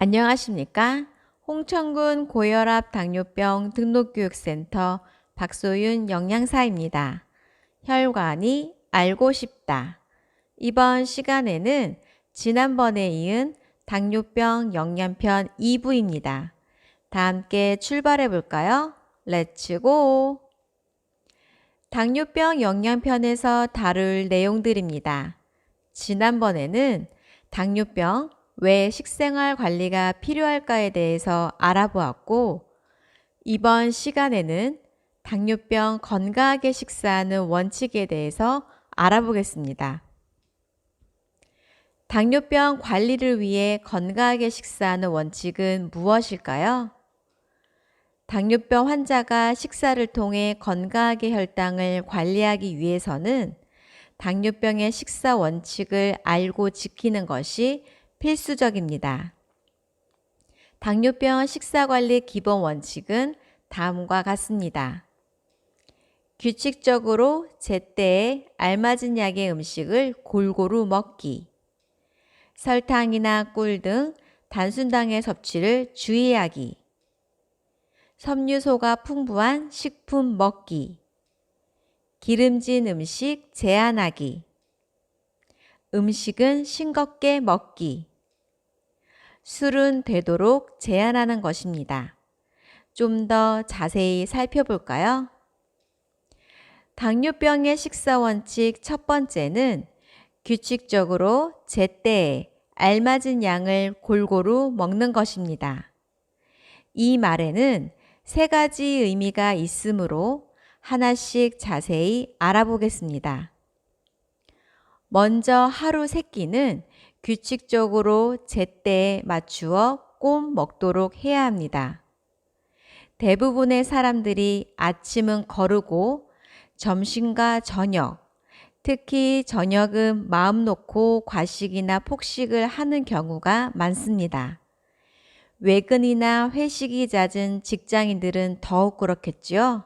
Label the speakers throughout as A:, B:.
A: 안녕하십니까? 홍천군 고혈압 당뇨병 등록교육센터 박소윤 영양사입니다. 혈관이 알고 싶다. 이번 시간에는 지난번에 이은 당뇨병 영양편 2부입니다. 다 함께 출발해 볼까요? 렛츠고! 당뇨병 영양편에서 다룰 내용들입니다. 지난번에는 당뇨병, 왜 식생활 관리가 필요할까에 대해서 알아보았고, 이번 시간에는 당뇨병 건강하게 식사하는 원칙에 대해서 알아보겠습니다. 당뇨병 관리를 위해 건강하게 식사하는 원칙은 무엇일까요? 당뇨병 환자가 식사를 통해 건강하게 혈당을 관리하기 위해서는 당뇨병의 식사 원칙을 알고 지키는 것이 필수적입니다. 당뇨병 식사관리 기본 원칙은 다음과 같습니다. 규칙적으로 제때에 알맞은 양의 음식을 골고루 먹기. 설탕이나 꿀 등 단순당의 섭취를 주의하기. 섬유소가 풍부한 식품 먹기. 기름진 음식 제한하기. 음식은 싱겁게 먹기. 술은 되도록 제한하는 것입니다. 좀 더 자세히 살펴볼까요? 당뇨병의 식사 원칙 첫 번째는 규칙적으로 제때에 알맞은 양을 골고루 먹는 것입니다. 이 말에는 세 가지 의미가 있으므로 하나씩 자세히 알아보겠습니다. 먼저 하루 세 끼는 규칙적으로 제때에 맞추어 꼭 먹도록 해야 합니다. 대부분의 사람들이 아침은 거르고 점심과 저녁, 특히 저녁은 마음 놓고 과식이나 폭식을 하는 경우가 많습니다. 외근이나 회식이 잦은 직장인들은 더욱 그렇겠지요.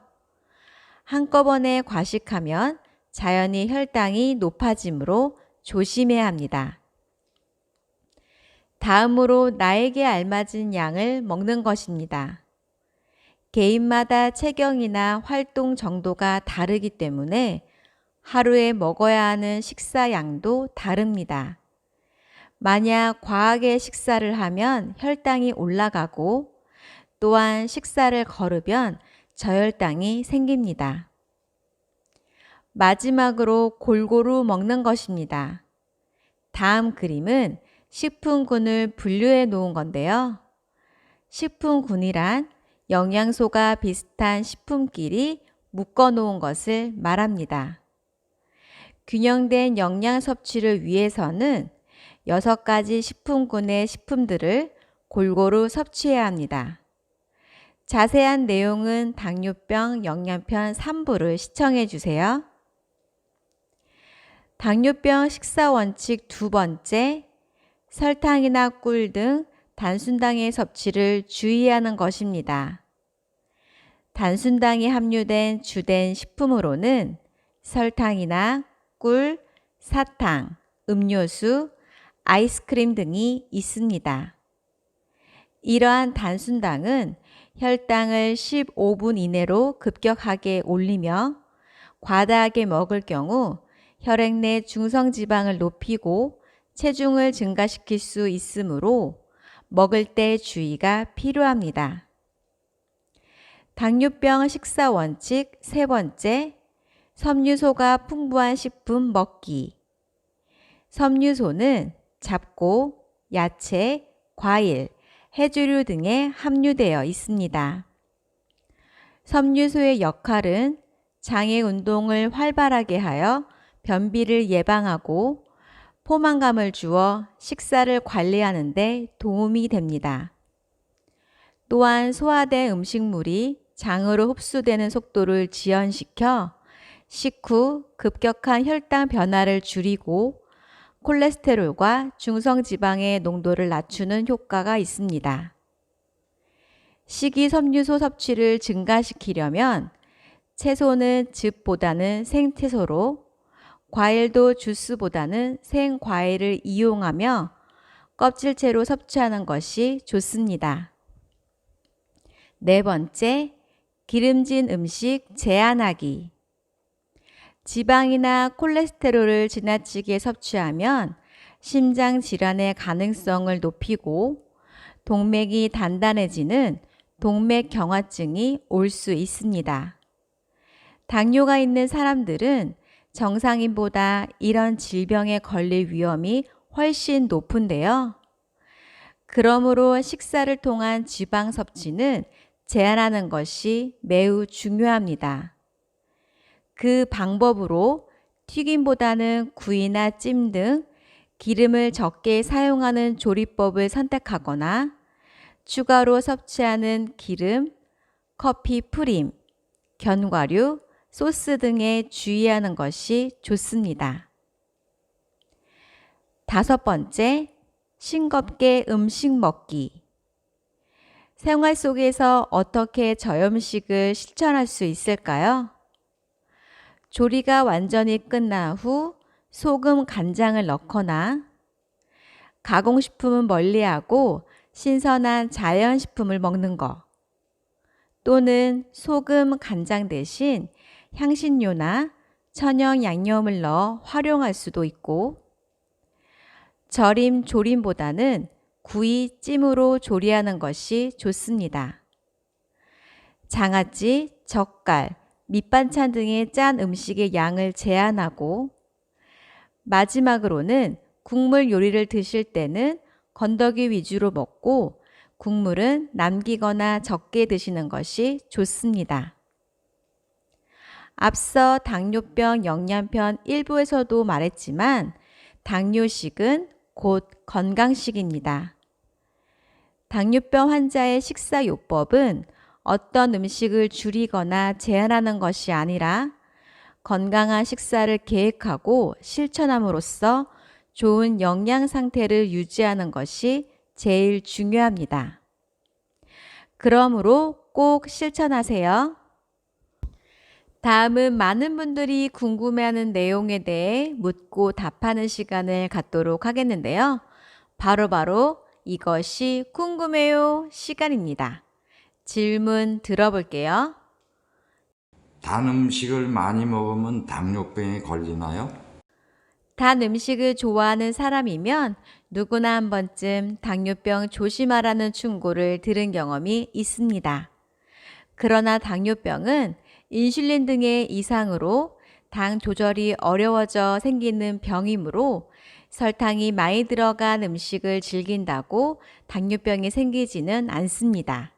A: 한꺼번에 과식하면 자연히 혈당이 높아지므로 조심해야 합니다. 다음으로 나에게 알맞은 양을 먹는 것입니다. 개인마다 체경이나 활동 정도가 다르기 때문에 하루에 먹어야 하는 식사 양도 다릅니다. 만약 과하게 식사를 하면 혈당이 올라가고 또한 식사를 거르면 저혈당이 생깁니다. 마지막으로 골고루 먹는 것입니다. 다음 그림은 식품군을 분류해 놓은 건데요. 식품군이란 영양소가 비슷한 식품끼리 묶어 놓은 것을 말합니다. 균형된 영양 섭취를 위해서는 6가지 식품군의 식품들을 골고루 섭취해야 합니다. 자세한 내용은 당뇨병 영양편 3부를 시청해 주세요. 당뇨병 식사 원칙 두 번째, 설탕이나 꿀 등 단순당의 섭취를 주의하는 것입니다. 단순당이 함유된 주된 식품으로는 설탕이나 꿀, 사탕, 음료수, 아이스크림 등이 있습니다. 이러한 단순당은 혈당을 15분 이내로 급격하게 올리며 과다하게 먹을 경우 혈액 내 중성지방을 높이고 체중을 증가시킬 수 있으므로 먹을 때 주의가 필요합니다. 당뇨병 식사 원칙 세 번째, 섬유소가 풍부한 식품 먹기. 섬유소는 잡곡, 야채, 과일, 해조류 등에 함유되어 있습니다. 섬유소의 역할은 장의 운동을 활발하게 하여 변비를 예방하고 포만감을 주어 식사를 관리하는 데 도움이 됩니다. 또한 소화된 음식물이 장으로 흡수되는 속도를 지연시켜 식후 급격한 혈당 변화를 줄이고 콜레스테롤과 중성지방의 농도를 낮추는 효과가 있습니다. 식이섬유소 섭취를 증가시키려면 채소는 즙보다는 생채소로, 과일도 주스보다는 생과일을 이용하며 껍질째로 섭취하는 것이 좋습니다. 네 번째, 기름진 음식 제한하기. 지방이나 콜레스테롤을 지나치게 섭취하면 심장 질환의 가능성을 높이고 동맥이 단단해지는 동맥경화증이 올 수 있습니다. 당뇨가 있는 사람들은 정상인보다 이런 질병에 걸릴 위험이 훨씬 높은데요. 그러므로 식사를 통한 지방 섭취는 제한하는 것이 매우 중요합니다. 그 방법으로 튀김보다는 구이나 찜 등 기름을 적게 사용하는 조리법을 선택하거나 추가로 섭취하는 기름, 커피 프림, 견과류, 소스 등에 주의하는 것이 좋습니다. 다섯 번째, 싱겁게 음식 먹기. 생활 속에서 어떻게 저염식을 실천할 수 있을까요? 조리가 완전히 끝난 후 소금, 간장을 넣거나 가공식품은 멀리하고 신선한 자연식품을 먹는 것, 또는 소금, 간장 대신 향신료나 천연 양념을 넣어 활용할 수도 있고, 절임, 조림보다는 구이, 찜으로 조리하는 것이 좋습니다. 장아찌, 젓갈, 밑반찬 등의 짠 음식의 양을 제한하고, 마지막으로는 국물 요리를 드실 때는 건더기 위주로 먹고 국물은 남기거나 적게 드시는 것이 좋습니다. 앞서 당뇨병 영양편 1부에서도 말했지만 당뇨식은 곧 건강식입니다. 당뇨병 환자의 식사요법은 어떤 음식을 줄이거나 제한하는 것이 아니라 건강한 식사를 계획하고 실천함으로써 좋은 영양 상태를 유지하는 것이 제일 중요합니다. 그러므로 꼭 실천하세요. 다음은 많은 분들이 궁금해하는 내용에 대해 묻고 답하는 시간을 갖도록 하겠는데요. 바로 이것이 궁금해요 시간입니다. 질문 들어볼게요.
B: 단 음식을 많이 먹으면 당뇨병에 걸리나요?
A: 단 음식을 좋아하는 사람이면 누구나 한 번쯤 당뇨병 조심하라는 충고를 들은 경험이 있습니다. 그러나 당뇨병은 인슐린 등의 이상으로 당 조절이 어려워져 생기는 병이므로 설탕이 많이 들어간 음식을 즐긴다고 당뇨병이 생기지는 않습니다.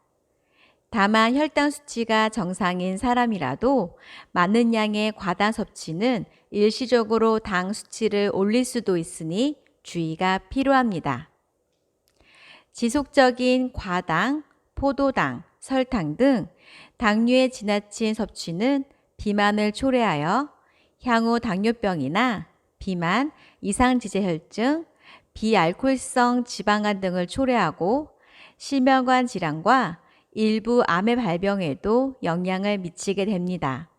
A: 다만 혈당 수치가 정상인 사람이라도 많은 양의 과다 섭취는 일시적으로 당 수치를 올릴 수도 있으니 주의가 필요합니다. 지속적인 과당, 포도당, 설탕 등 당류의 지나친 섭취는 비만을 초래하여 향후 당뇨병이나 비만, 이상지제혈증, 비알코올성 지방간 등을 초래하고 심혈관 질환과 일부 암의 발병에도 영향을 미치게 됩니다.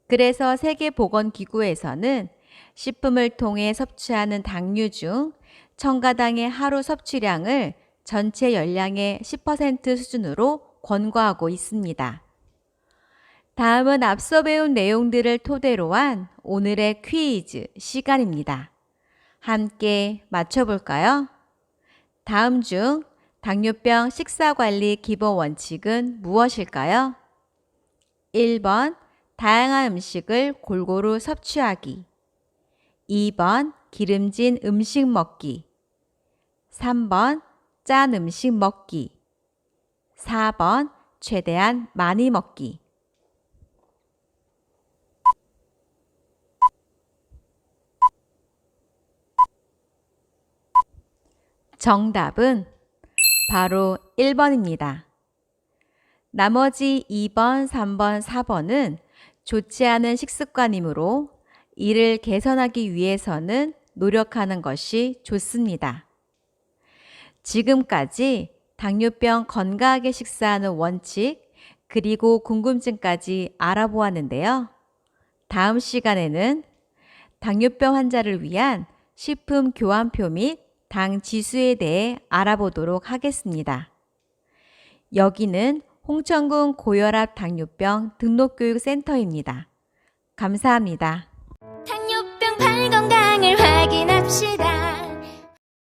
A: 그래서 세계보건기구에서는 식품을 통해 섭취하는 당류 중 첨가당의 하루 섭취량을 전체 열량의 10% 수준으로 권고하고 있습니다. 다음은 앞서 배운 내용들을 토대로 한 오늘의 퀴즈 시간입니다. 함께 맞춰볼까요? 다음 중 당뇨병 식사관리 기본 원칙은 무엇일까요? 1번 다양한 음식을 골고루 섭취하기. 2번 기름진 음식 먹기. 3번 짠 음식 먹기. 4번 최대한 많이 먹기. 정답은 바로 1번입니다. 나머지 2번, 3번, 4번은 좋지 않은 식습관이므로 이를 개선하기 위해서는 노력하는 것이 좋습니다. 지금까지 당뇨병 건강하게 식사하는 원칙, 그리고 궁금증까지 알아보았는데요. 다음 시간에는 당뇨병 환자를 위한 식품 교환표 및 당 지수에 대해 알아보도록 하겠습니다. 여기는 홍천군 고혈압 당뇨병 등록교육센터입니다. 감사합니다.
C: 당뇨병 발 건강을 확인합시다.